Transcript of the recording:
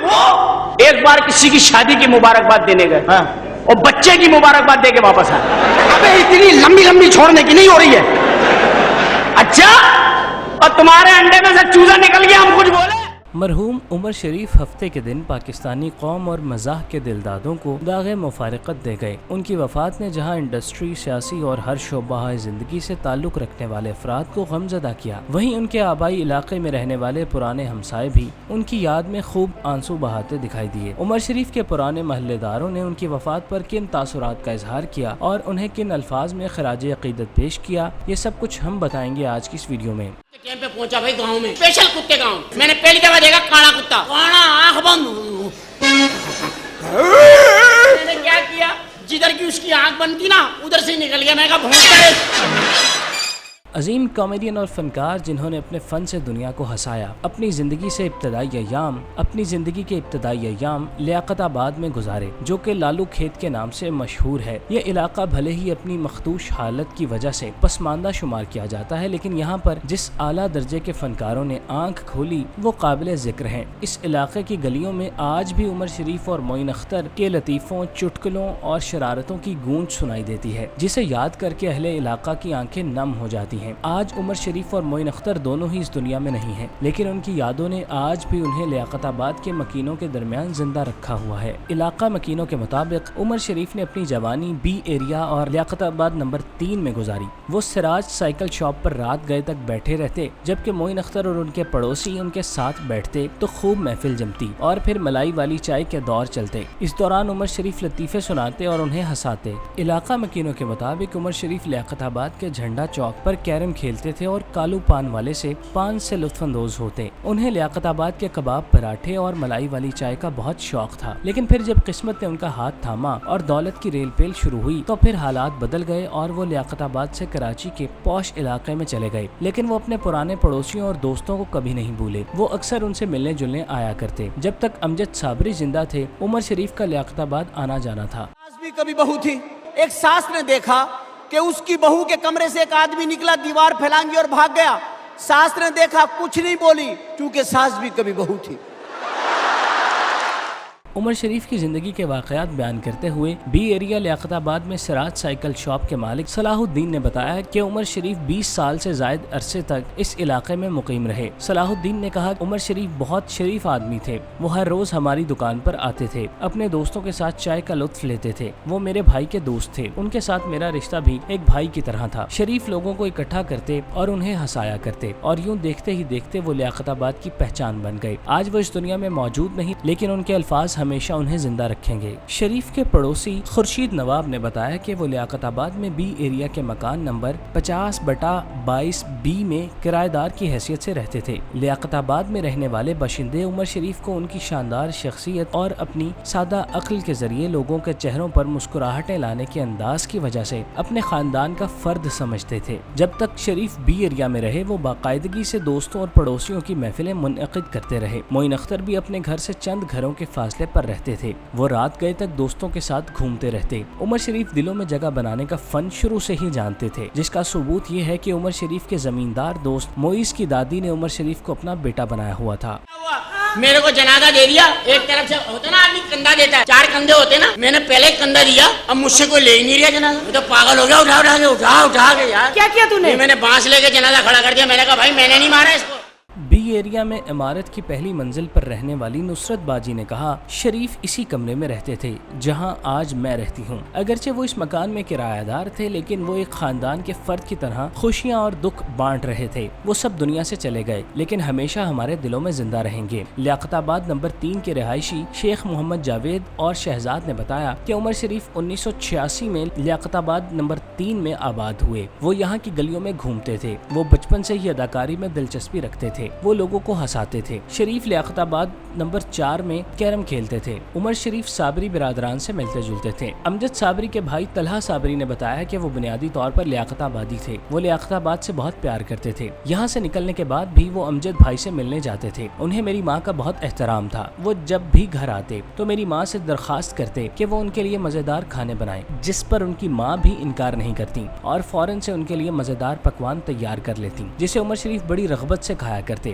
وہ ایک بار کسی کی شادی کی مبارکباد دینے گئے اور بچے کی مبارکباد دے کے واپس آئے. ابے اتنی لمبی لمبی چھوڑنے کی نہیں ہو رہی ہے. اچھا اور تمہارے انڈے میں سے چوزا نکل گیا ہم کچھ بولے. مرحوم عمر شریف ہفتے کے دن پاکستانی قوم اور مزاح کے دلدادوں کو داغ مفارقت دے گئے. ان کی وفات نے جہاں انڈسٹری، سیاسی اور ہر شعبہ زندگی سے تعلق رکھنے والے افراد کو غمزدہ کیا، وہیں ان کے آبائی علاقے میں رہنے والے پرانے ہمسائے بھی ان کی یاد میں خوب آنسو بہاتے دکھائی دیے. عمر شریف کے پرانے محلے داروں نے ان کی وفات پر کن تاثرات کا اظہار کیا اور انہیں کن الفاظ میں خراج عقیدت پیش کیا، یہ سب کچھ ہم بتائیں گے آج کی اس ویڈیو میں. کیمپ پہ پہنچا بھائی گاؤں میں، اسپیشل کتے گاؤں میں نے پہلی دفعہ دیکھا کاڑا کتا، کاڑا آنکھ بند. میں نے کیا کیا، جدھر کی اس کی آنکھ بند تھی نا ادھر سے نکل گیا. میں کہا بھونکتا ہے. عظیم کامیڈین اور فنکار جنہوں نے اپنے فن سے دنیا کو ہنسایا، اپنی زندگی کے ابتدائی ایام لیاقت آباد میں گزارے، جو کہ لالو کھیت کے نام سے مشہور ہے. یہ علاقہ بھلے ہی اپنی مخدوش حالت کی وجہ سے پسماندہ شمار کیا جاتا ہے، لیکن یہاں پر جس اعلیٰ درجے کے فنکاروں نے آنکھ کھولی وہ قابل ذکر ہیں. اس علاقے کی گلیوں میں آج بھی عمر شریف اور معین اختر کے لطیفوں، چٹکلوں اور شرارتوں کی گونج سنائی دیتی ہے، جسے یاد کر کے اہل علاقہ کی آنکھیں نم ہو جاتی ہیں. آج عمر شریف اور معین اختر دونوں ہی اس دنیا میں نہیں ہیں، لیکن ان کی یادوں نے آج بھی انہیں لیاقت آباد کے مکینوں کے درمیان زندہ رکھا ہوا ہے. علاقہ مکینوں کے مطابق عمر شریف نے اپنی جوانی بی ایریا اور لیاقت آباد نمبر 3 میں گزاری. وہ سراج سائیکل شاپ پر رات گئے تک بیٹھے رہتے، جبکہ معین اختر اور ان کے پڑوسی ان کے ساتھ بیٹھتے تو خوب محفل جمتی اور پھر ملائی والی چائے کے دور چلتے. اس دوران عمر شریف لطیفے سناتے اور انہیں ہنساتے. علاقہ مکینوں کے مطابق عمر شریف لیاقت آباد کے جھنڈا چوک پر کیرم کھیلتے تھے اور کالو پان والے سے پان سے لطف اندوز ہوتے. انہیں لیاقت آباد کے کباب، پراٹھے اور ملائی والی چائے کا بہت شوق تھا، لیکن پھر جب قسمت نے ان کا ہاتھ تھاما اور دولت کی ریل پیل شروع ہوئی تو پھر حالات بدل گئے اور وہ لیاقت آباد سے کراچی کے پوش علاقے میں چلے گئے. لیکن وہ اپنے پرانے پڑوسیوں اور دوستوں کو کبھی نہیں بھولے. وہ اکثر ان سے ملنے جلنے آیا کرتے. جب تک امجد صابری زندہ تھے عمر شریف کا لیاقت آباد آنا جانا تھا. ساس بھی کبھی بہو تھی. ایک ساس نے دیکھا کہ اس کی بہو کے کمرے سے ایک آدمی نکلا، دیوار پھیلانگی اور بھاگ گیا. ساس نے دیکھا، کچھ نہیں بولی، کیونکہ ساس بھی کبھی بہو تھی. عمر شریف کی زندگی کے واقعات بیان کرتے ہوئے بی ایریا لیاقت آباد میں سراج سائیکل شاپ کے مالک صلاح الدین نے بتایا کہ عمر شریف 20 سال سے زائد عرصے تک اس علاقے میں مقیم رہے. صلاح الدین نے کہا کہ عمر شریف بہت شریف آدمی تھے. وہ ہر روز ہماری دکان پر آتے تھے، اپنے دوستوں کے ساتھ چائے کا لطف لیتے تھے. وہ میرے بھائی کے دوست تھے. ان کے ساتھ میرا رشتہ بھی ایک بھائی کی طرح تھا. شریف لوگوں کو اکٹھا کرتے اور انہیں ہنسایا کرتے، اور یوں دیکھتے ہی دیکھتے وہ لیاقت آباد کی پہچان بن گئے. آج وہ اس دنیا میں موجود نہیں، لیکن ان کے الفاظ ہمیشہ انہیں زندہ رکھیں گے. شریف کے پڑوسی خورشید نواب نے بتایا کہ وہ لیاقت آباد میں بی ایریا کے مکان نمبر 50/22 بی میں کرایہ دار کی حیثیت سے رہتے تھے. لیاقت آباد میں رہنے والے باشندے عمر شریف کو ان کی شاندار شخصیت اور اپنی سادہ عقل کے ذریعے لوگوں کے چہروں پر مسکراہٹیں لانے کے انداز کی وجہ سے اپنے خاندان کا فرد سمجھتے تھے. جب تک شریف بی ایریا میں رہے وہ باقاعدگی سے دوستوں اور پڑوسیوں کی محفلیں منعقد کرتے رہے. معین اختر بھی اپنے گھر سے چند گھروں کے فاصلے پر رہتے تھے. وہ رات گئے تک دوستوں کے ساتھ گھومتے رہتے. عمر شریف دلوں میں جگہ بنانے کا فن شروع سے ہی جانتے تھے، جس کا ثبوت یہ ہے کہ عمر شریف کے زمیندار دوست موئیز کی دادی نے عمر شریف کو اپنا بیٹا بنایا ہوا تھا. میرے کو جنازہ دے دیا. ایک طرف سے ہوتا نا آدمی کندھا دیتا ہے، 4 کندھے ہوتے نا، میں نے پہلے کندھا دیا، اب مجھ سے کوئی لے ہی نہیں رہا جنازہ. میں تو پاگل ہو گیا. اٹھا کے یار کیا کیا تو نے؟ میں نے بانس لے کے جنازہ کھڑا کر دیا. میں نے کہا بھائی میں نے نہیں مارا اس کو. بی ایریا میں عمارت کی پہلی منزل پر رہنے والی نصرت باجی نے کہا، شریف اسی کمرے میں رہتے تھے جہاں آج میں رہتی ہوں. اگرچہ وہ اس مکان میں کرایہ دار تھے، لیکن وہ ایک خاندان کے فرد کی طرح خوشیاں اور دکھ بانٹ رہے تھے. وہ سب دنیا سے چلے گئے، لیکن ہمیشہ ہمارے دلوں میں زندہ رہیں گے. لیاقت آباد نمبر 3 کے رہائشی شیخ محمد جاوید اور شہزاد نے بتایا کہ عمر شریف 1986 میں لیاقت آباد نمبر 3 میں آباد ہوئے. وہ یہاں کی گلیوں میں گھومتے تھے. وہ بچپن سے ہی اداکاری میں دلچسپی رکھتے تھے. وہ لوگوں کو ہنساتے تھے. شریف لیاقت آباد نمبر 4 میں کیرم کھیلتے تھے. عمر شریف صابری برادران سے ملتے جلتے تھے. امجد صابری کے بھائی طلحہ صابری نے بتایا کہ وہ بنیادی طور پر لیاقت آبادی تھے. وہ لیاقت آباد سے بہت پیار کرتے تھے. یہاں سے نکلنے کے بعد بھی وہ امجد بھائی سے ملنے جاتے تھے. انہیں میری ماں کا بہت احترام تھا. وہ جب بھی گھر آتے تو میری ماں سے درخواست کرتے کہ وہ ان کے لیے مزیدار کھانے بنائیں، جس پر ان کی ماں بھی انکار نہیں کرتی اور فوراً سے ان کے لیے مزیدار پکوان تیار کر لیتی، جسے عمر شریف بڑی رغبت سے کھایا کرتے.